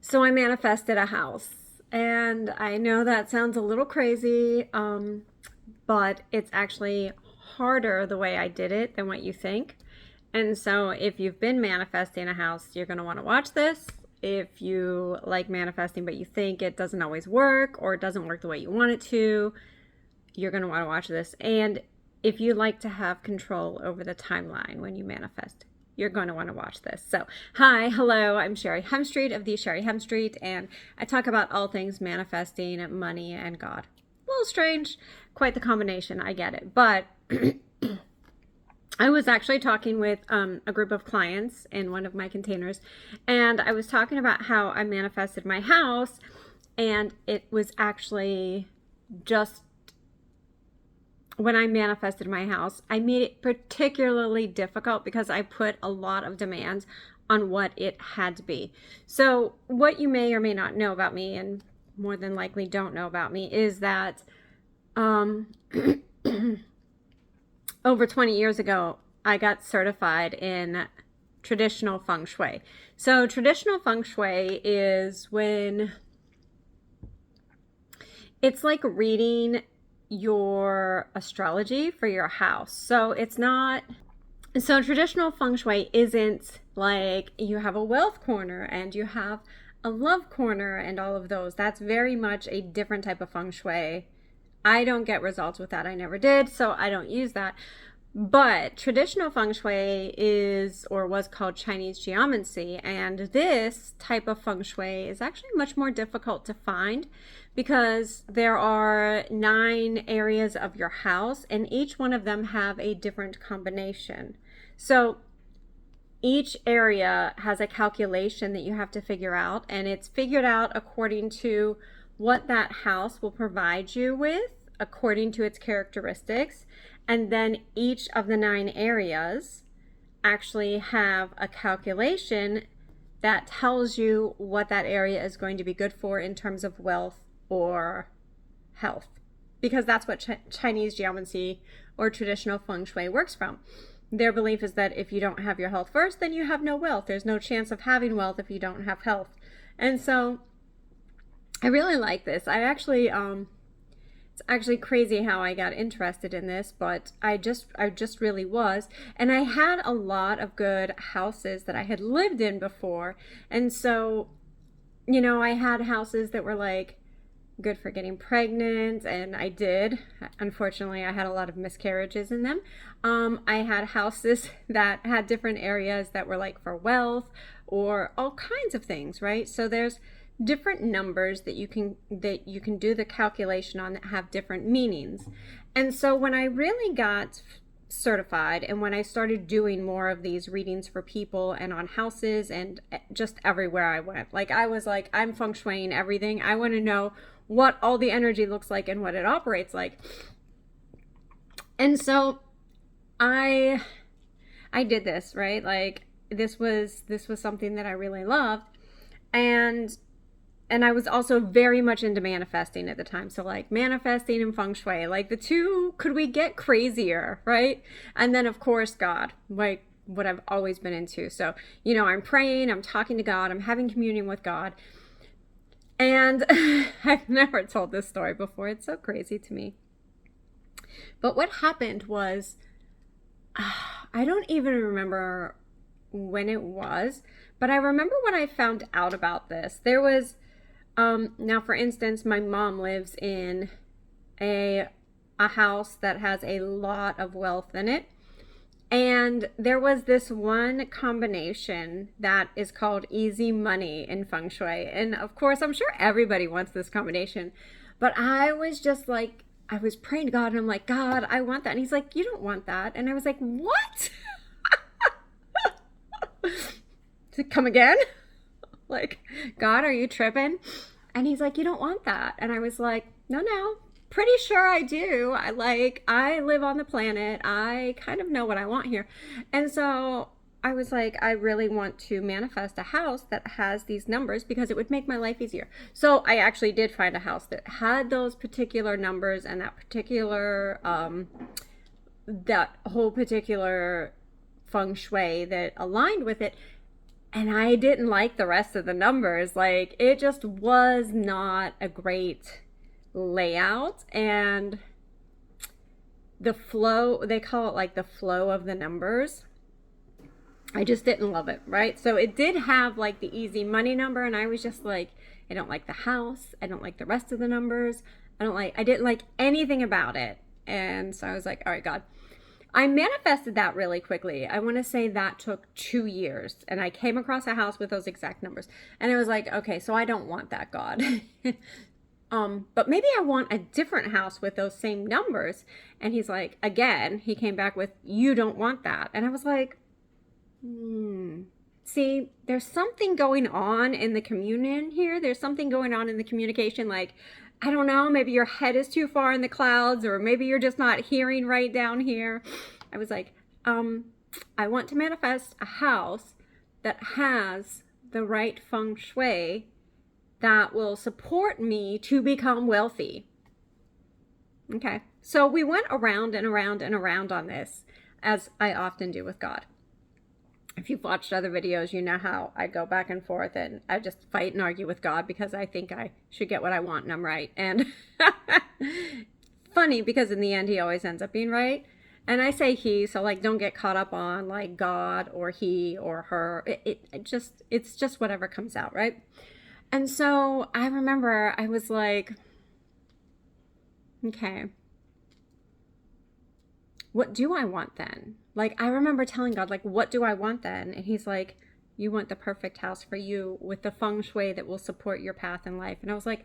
So I manifested a house. And I know that sounds a little crazy, but it's actually harder the way I did it than what you think. And so if you've been manifesting a house, you're going to want to watch this. If you like manifesting, but you think it doesn't always work or it doesn't work the way you want it to, you're going to want to watch this. And if you like to have control over the timeline when you manifest, you're going to want to watch this. So, hi, hello, I'm Sherry Hemstreet of the Sherry Hemstreet, and I talk about all things manifesting, money, and God. A little strange, quite the combination, I get it. But I was actually talking with a group of clients in one of my containers, and I was talking about how I manifested my house, and it was actually just when I manifested my house, I made it particularly difficult because I put a lot of demands on what it had to be. So, what you may or may not know about me, and more than likely don't know about me, is that um, over 20 years ago, I got certified in traditional feng shui. So, traditional feng shui is when it's like reading your astrology for your house. So traditional feng shui isn't like you have a wealth corner and you have a love corner and all of those. That's very much a different type of feng shui. I don't get results with that. I never did, so I don't use that. But traditional feng shui is or was called Chinese geomancy, and this type of feng shui is actually much more difficult to find because there are 9 areas of your house and each one of them have a different combination. So each area has a calculation that you have to figure out, and it's figured out according to what that house will provide you with according to its characteristics. And then each of the 9 areas actually have a calculation that tells you what that area is going to be good for in terms of wealth or health. Because that's what Chinese geomancy or traditional feng shui works from. Their belief is that if you don't have your health first, then you have no wealth. There's no chance of having wealth if you don't have health. And so I really like this. It's actually crazy how I got interested in this, but I just really was. And I had a lot of good houses that I had lived in before. And so, I had houses that were like good for getting pregnant, and I did. Unfortunately, I had a lot of miscarriages in them. I had houses that had different areas that were like for wealth or all kinds of things, right? So there's different numbers that you can do the calculation on that have different meanings. And so when I really got certified and when I started doing more of these readings for people and on houses and just everywhere I went, like I was like, I'm feng shuiing everything. I want to know what all the energy looks like and what it operates like. And so I did this, right? Like this was something that I really loved. And I was also very much into manifesting at the time. So like manifesting and feng shui, like the two, could we get crazier, right? And then of course God, like what I've always been into. So, I'm praying, I'm talking to God, I'm having communion with God. And I've never told this story before. It's so crazy to me. But what happened was, I don't even remember when it was, but I remember when I found out about this. There was, now for instance, my mom lives in a house that has a lot of wealth in it. And there was this one combination that is called easy money in feng shui. And of course, I'm sure everybody wants this combination. But I was just like, I was praying to God and I'm like, God, I want that. And he's like, you don't want that. And I was like, what? To come again? Like, God, are you tripping? And he's like, you don't want that. And I was like, no, pretty sure I do. I live on the planet. I kind of know what I want here. And so I was like, I really want to manifest a house that has these numbers because it would make my life easier. So I actually did find a house that had those particular numbers and that whole particular feng shui that aligned with it. And I didn't like the rest of the numbers. Like, it just was not a great layout. And the flow, they call it like the flow of the numbers. I just didn't love it, right? So it did have like the easy money number, and I was just like, I don't like the house. I don't like the rest of the numbers. I didn't like anything about it. And so I was like, all right, God. I manifested that really quickly. I want to say that took 2 years, and I came across a house with those exact numbers. And I was like, okay, so I don't want that, God. But maybe I want a different house with those same numbers. And he's like, again, he came back with, you don't want that. And I was like, see, there's something going on in the communion here. There's something going on in the communication. Like, I don't know, maybe your head is too far in the clouds, or maybe you're just not hearing right down here. I was like, I want to manifest a house that has the right feng shui that will support me to become wealthy. Okay, so we went around and around and around on this, as I often do with God. If you've watched other videos, you know how I go back and forth and I just fight and argue with God because I think I should get what I want and I'm right. And funny, because in the end, he always ends up being right. And I say he, so like, don't get caught up on like God or he or her. It's just whatever comes out, right? And so I remember I was like, okay, what do I want then? Like, I remember telling God, like, what do I want then? And he's like, you want the perfect house for you with the feng shui that will support your path in life. And I was like,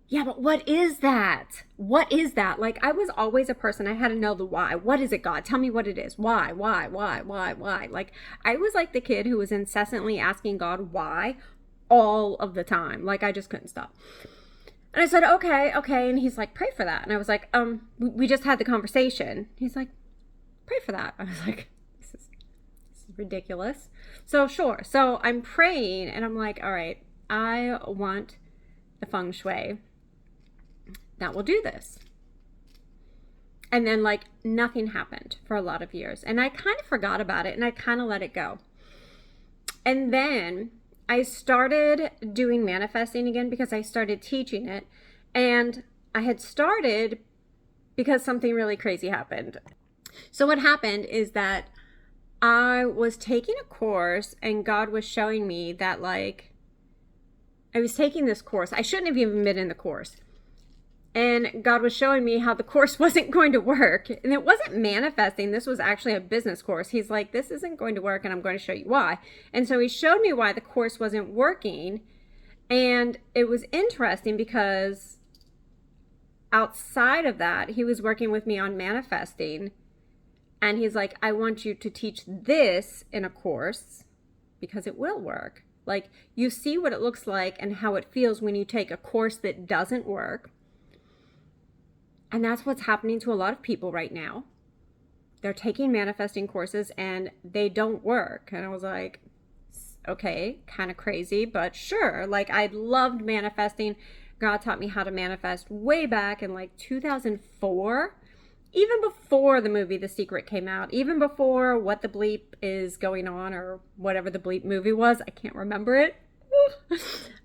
yeah, but what is that? What is that? Like, I was always a person, I had to know the why. What is it, God? Tell me what it is. Why? Like, I was like the kid who was incessantly asking God why all of the time. Like, I just couldn't stop. And I said, okay. And he's like, pray for that. And I was like, we just had the conversation. He's like, pray for that. I was like, this is ridiculous. So sure. So I'm praying and I'm like, all right, I want the feng shui that will do this. And then like nothing happened for a lot of years. And I kind of forgot about it and I kind of let it go. And then I started doing manifesting again because I started teaching it. And I had started because something really crazy happened. So what happened is that I was taking a course and God was showing me that like, I was taking this course. I shouldn't have even been in the course. And God was showing me how the course wasn't going to work. And it wasn't manifesting. This was actually a business course. He's like, this isn't going to work and I'm going to show you why. And so he showed me why the course wasn't working. And it was interesting because outside of that, he was working with me on manifesting. And he's like, I want you to teach this in a course because it will work. Like, you see what it looks like and how it feels when you take a course that doesn't work. And that's what's happening to a lot of people right now. They're taking manifesting courses and they don't work. And I was like, okay, kind of crazy, but sure. Like, I loved manifesting. God taught me how to manifest way back in like 2004. Even before the movie The Secret came out, even before What the Bleep Is Going On or whatever the Bleep movie was, I can't remember it.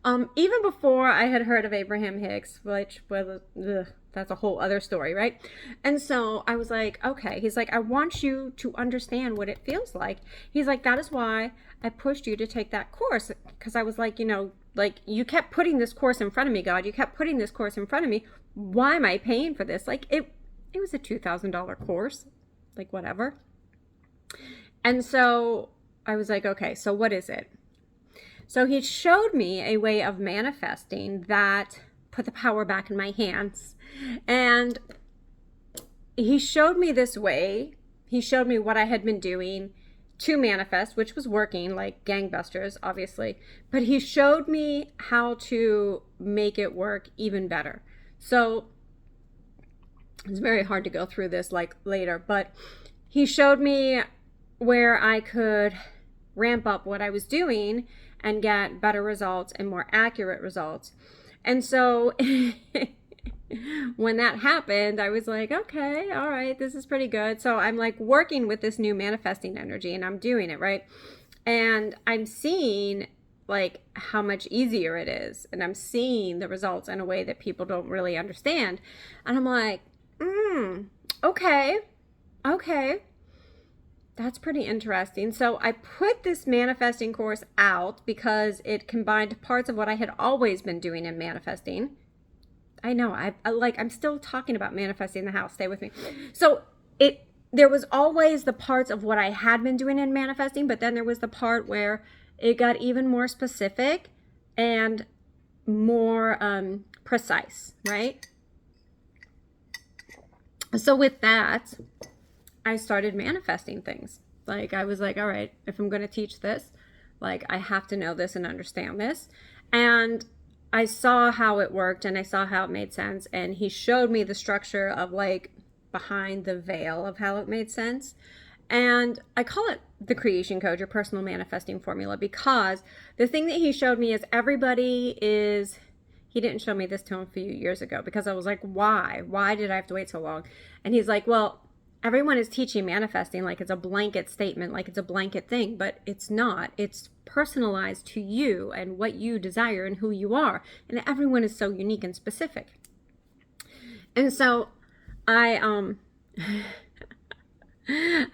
Even before I had heard of Abraham Hicks, which was, that's a whole other story, right? And so I was like, okay. He's like, I want you to understand what it feels like. He's like, that is why I pushed you to take that course. Because I was like, you know, like, you kept putting this course in front of me, God. You kept putting this course in front of me. Why am I paying for this? Like, it was a $2,000 course, like whatever. And so I was like, okay, so what is it? So he showed me a way of manifesting that put the power back in my hands. And he showed me this way. He showed me what I had been doing to manifest, which was working like gangbusters, obviously. But he showed me how to make it work even better. So it's very hard to go through this like later, but he showed me where I could ramp up what I was doing and get better results and more accurate results. And so when that happened, I was like, okay, all right, this is pretty good. So I'm like working with this new manifesting energy and I'm doing it, right? And I'm seeing like how much easier it is, and I'm seeing the results in a way that people don't really understand. And I'm like, okay, okay, that's pretty interesting. So I put this manifesting course out because it combined parts of what I had always been doing in manifesting. I know, I'm still talking about manifesting the house. Stay with me. So there was always the parts of what I had been doing in manifesting, but then there was the part where it got even more specific and more precise, right? So with that, I started manifesting things. Like I was like, all right, if I'm going to teach this, like I have to know this and understand this. And I saw how it worked and I saw how it made sense. And he showed me the structure of like behind the veil of how it made sense. And I call it the creation code, your personal manifesting formula, because the thing that he showed me is he didn't show me this till a few years ago because I was like, why? Why did I have to wait so long? And he's like, well, everyone is teaching manifesting like it's a blanket statement, like it's a blanket thing, but it's not. It's personalized to you and what you desire and who you are. And everyone is so unique and specific. And so I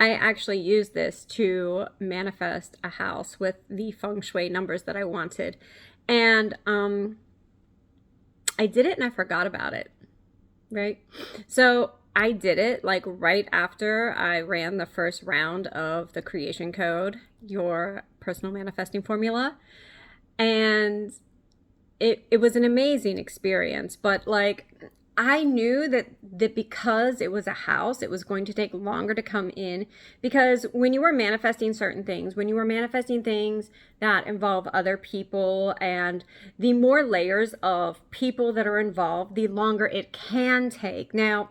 actually used this to manifest a house with the feng shui numbers that I wanted. And I did it and I forgot about it, right? So I did it like right after I ran the first round of the creation code, your personal manifesting formula. And it was an amazing experience, but like I knew that because it was a house, it was going to take longer to come in, because when you were manifesting certain things, when you were manifesting things that involve other people, and the more layers of people that are involved, the longer it can take. Now,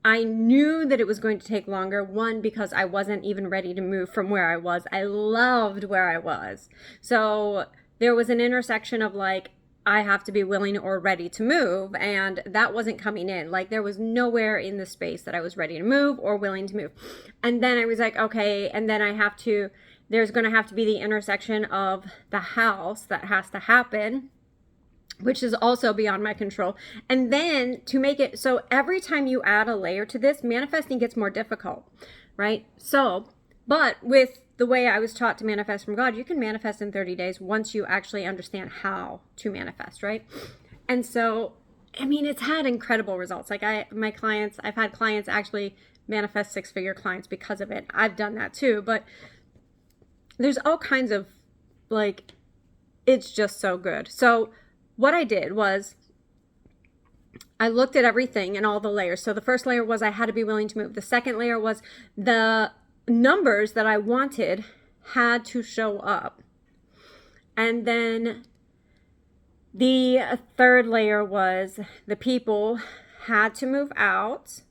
I knew that it was going to take longer, one, because I wasn't even ready to move from where I was. I loved where I was. So there was an intersection of like, I have to be willing or ready to move, and that wasn't coming in. Like there was nowhere in the space that I was ready to move or willing to move. And then I was like, okay, and then there's going to have to be the intersection of the house that has to happen, which is also beyond my control. And then to make it so every time you add a layer to this, manifesting gets more difficult, right? So, but with the way I was taught to manifest from God, you can manifest in 30 days once you actually understand how to manifest, right? And so, I mean, it's had incredible results. Like I've had clients actually manifest 6-figure clients because of it. I've done that too, but there's all kinds of like, it's just so good. So what I did was I looked at everything and all the layers. So the first layer was I had to be willing to move. The second layer was the numbers that I wanted had to show up. And then the third layer was the people had to move out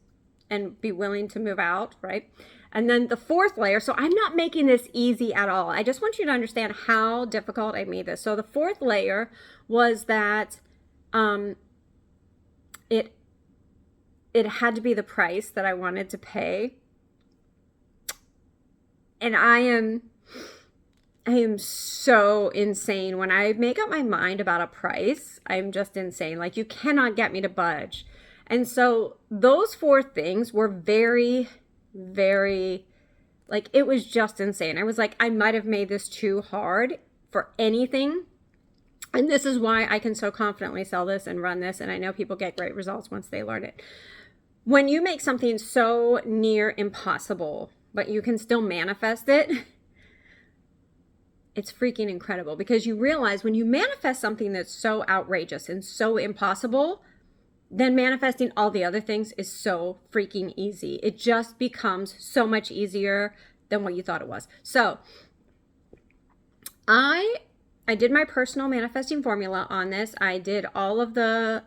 and be willing to move out, right? And then the fourth layer, so I'm not making this easy at all. I just want you to understand how difficult I made this. So the fourth layer was that it had to be the price that I wanted to pay. And I am so insane. When I make up my mind about a price, I'm just insane. Like you cannot get me to budge. And so those four things were very, very, like it was just insane. I was like, I might have made this too hard for anything. And this is why I can so confidently sell this and run this. And I know people get great results once they learn it. When you make something so near impossible, but you can still manifest it, it's freaking incredible, because you realize when you manifest something that's so outrageous and so impossible, then manifesting all the other things is so freaking easy. It just becomes so much easier than what you thought it was. So I did my personal manifesting formula on this. I did all of the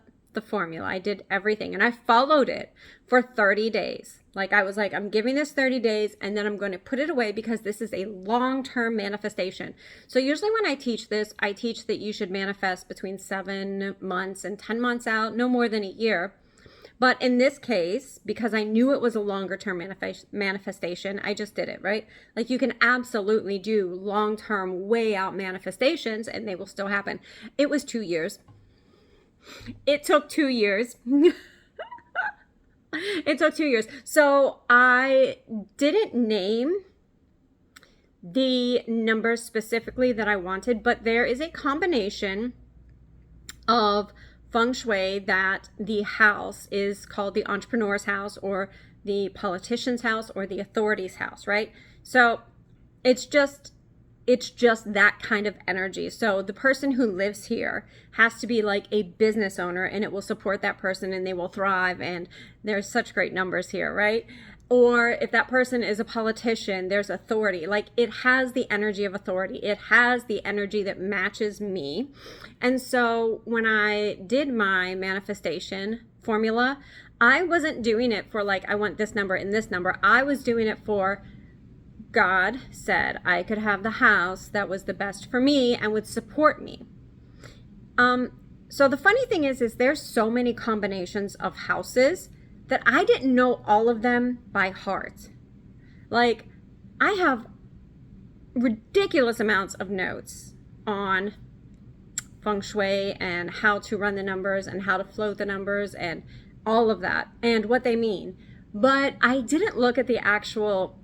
formula. I did everything, and I followed it for 30 days. Like I was like, I'm giving this 30 days and then I'm going to put it away because this is a long-term manifestation. So usually when I teach this, I teach that you should manifest between 7 months and 10 months out, no more than a year. But in this case, because I knew it was a longer term manifestation, I just did it, right? Like you can absolutely do long term, way out manifestations and they will still happen. It was 2 years. It took 2 years. It took 2 years. So I didn't name the numbers specifically that I wanted, but there is a combination of feng shui that the house is called the entrepreneur's house or the politician's house or the authority's house, right? So it's just that kind of energy. So the person who lives here has to be like a business owner and it will support that person and they will thrive, and there's such great numbers here, right? Or if that person is a politician, there's authority. Like it has the energy of authority. It has the energy that matches me. And so when I did my manifestation formula, I wasn't doing it for like, I want this number and this number. I was doing it for God said I could have the house that was the best for me and would support me. So the funny thing is there's so many combinations of houses that I didn't know all of them by heart. Like I have ridiculous amounts of notes on feng shui and how to run the numbers and how to float the numbers and all of that and what they mean. But I didn't look at the actual,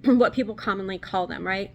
what people commonly call them, right?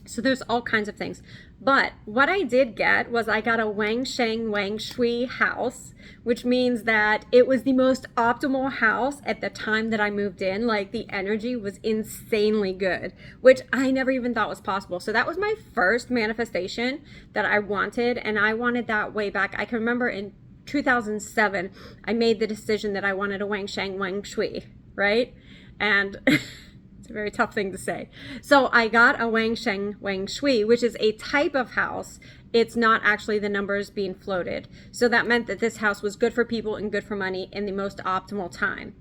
So there's all kinds of things. But what I did get was I got a Wang Sheng Wang Shui house, which means that it was the most optimal house at the time that I moved in. Like the energy was insanely good, which I never even thought was possible. So that was my first manifestation that I wanted. And I wanted that way back. I can remember in 2007, I made the decision that I wanted a Wang Sheng Wang Shui, right? And it's a very tough thing to say. So I got a Wang Sheng Wang Shui, which is a type of house. It's not actually the numbers being floated. So that meant that this house was good for people and good for money in the most optimal time.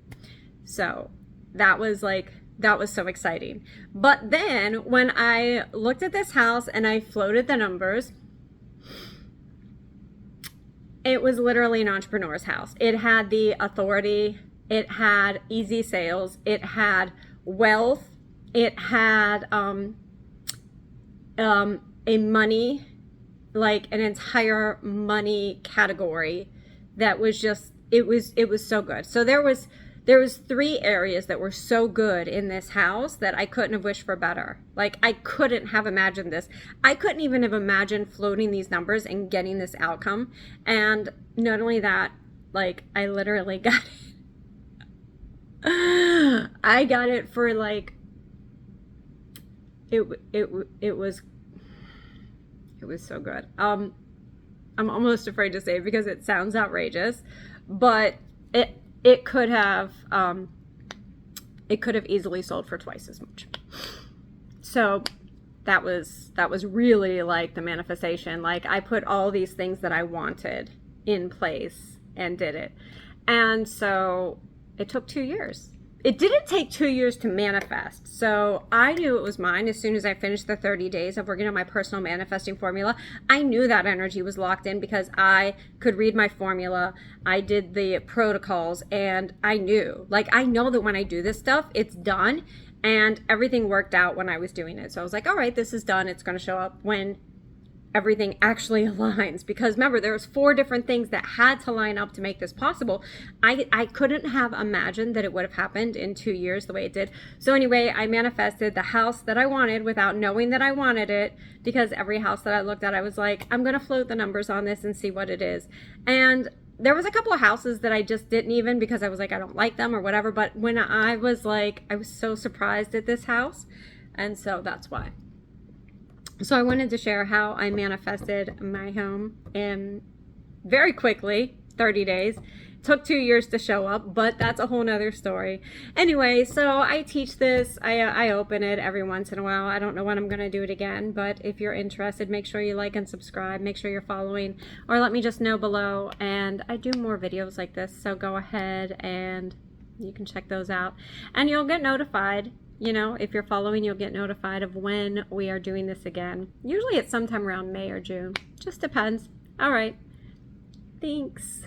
So that was so exciting. But then when I looked at this house and I floated the numbers, it was literally an entrepreneur's house. It had the authority, it had easy sales, it had wealth, it had a money, like an entire money category that was just, it was so good. So there was 3 areas that were so good in this house that I couldn't have wished for better. Like I couldn't have imagined this. I couldn't even have imagined floating these numbers and getting this outcome. And not only that, like I literally got it. I got it for like, it was so good. I'm almost afraid to say it because it sounds outrageous, but it could have easily sold for twice as much. So that was really like the manifestation. Like I put all these things that I wanted in place and did it. And so it took 2 years. It didn't take 2 years to manifest. So I knew it was mine as soon as I finished the 30 days of working on my personal manifesting formula. I knew that energy was locked in because I could read my formula. I did the protocols and I knew, like, I know that when I do this stuff, it's done, and everything worked out when I was doing it. So I was like, all right, this is done. It's going to show up when everything actually aligns, because remember, there was 4 different things that had to line up to make this possible. I couldn't have imagined that it would have happened in 2 years the way it did. So anyway, I manifested the house that I wanted without knowing that I wanted it, because every house that I looked at, I was like, I'm gonna float the numbers on this and see what it is. And there was a couple of houses that I just didn't even, because I was like, I don't like them or whatever. But when I was like, I was so surprised at this house, and so that's why. So I wanted to share how I manifested my home in very quickly, 30 days. It took 2 years to show up, but that's a whole nother story. Anyway, so I teach this. I open it every once in a while. I don't know when I'm going to do it again, but if you're interested, make sure you like and subscribe. Make sure you're following, or let me just know below. And I do more videos like this, so go ahead and you can check those out. And you'll get notified. You know, if you're following, you'll get notified of when we are doing this again. Usually it's sometime around May or June. Just depends. All right. Thanks.